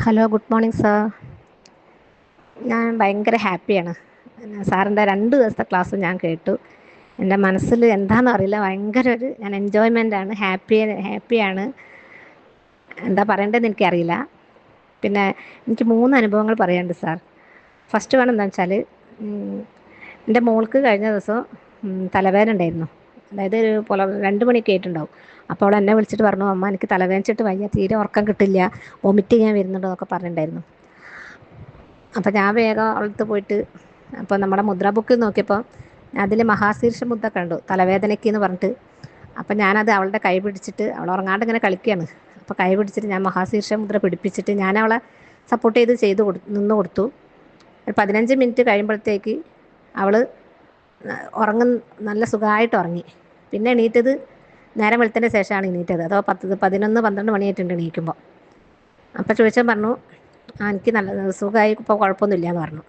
Hello, good morning sir. ഞാൻ ഭയങ്കര ഹാപ്പിയാണ്. സാറിൻ്റെ 2 ദിവസത്തെ ക്ലാസ് ഞാൻ കേട്ടു. എൻ്റെ മനസ്സിൽ എന്താണെന്ന് അറിയില്ല, ഭയങ്കര ഞാൻ എൻജോയ്മെൻ്റാണ്, ഹാപ്പിയാണ്. എന്താ പറയേണ്ടതെന്ന് എനിക്കറിയില്ല. പിന്നെ എനിക്ക് 3 അനുഭവങ്ങൾ പറയാനുണ്ട് സാർ. ഫസ്റ്റ് വൺ എന്താണെന്ന് വെച്ചാൽ, എൻ്റെ മോൾക്ക് കഴിഞ്ഞ ദിവസം തലവേദന ഉണ്ടായിരുന്നു. അതായത് ഒരു 2 മണിയൊക്കെ ആയിട്ടുണ്ടാവും. അപ്പോൾ അവൾ എന്നെ വിളിച്ചിട്ട് പറഞ്ഞു, അമ്മ എനിക്ക് തലവേദനിച്ചിട്ട് വയ്യ, തീരെ ഉറക്കം കിട്ടില്ല, വൊമിറ്റ് ചെയ്യാൻ വരുന്നുണ്ടോ എന്നൊക്കെ പറഞ്ഞിട്ടുണ്ടായിരുന്നു. അപ്പോൾ ഞാൻ വേഗം അവളടുത്ത് പോയിട്ട്, അപ്പോൾ നമ്മുടെ മുദ്ര ബുക്ക് നോക്കിയപ്പോൾ അതിൽ മഹാശീർഷ മുദ്ര കണ്ടു, തലവേദനയ്ക്ക് എന്ന് പറഞ്ഞിട്ട്. അപ്പം ഞാനത് അവളുടെ കൈ പിടിച്ചിട്ട്, അവൾ ഉറങ്ങാണ്ട് ഇങ്ങനെ കളിക്കുകയാണ്. അപ്പോൾ കൈ പിടിച്ചിട്ട് ഞാൻ മഹാശീർഷ മുദ്ര പിടിപ്പിച്ചിട്ട് ഞാൻ അവളെ സപ്പോർട്ട് ചെയ്ത് നിന്ന് കൊടുത്തു. ഒരു 15 മിനിറ്റ് കഴിയുമ്പോഴത്തേക്ക് അവൾ ഉറങ്ങും, നല്ല സുഖമായിട്ട് ഉറങ്ങി. പിന്നെ എണീറ്റത് നേരം വെളുത്തതിന് ശേഷമാണ് എണീറ്റത്. അതോ 11-12 മണിയായിട്ടുണ്ട് എണീക്കുമ്പോൾ. അപ്പോൾ ചോദിച്ചാൽ പറഞ്ഞു, എനിക്ക് നല്ല സുഖമായി, ഇപ്പോൾ കുഴപ്പമൊന്നുമില്ല എന്ന് പറഞ്ഞു.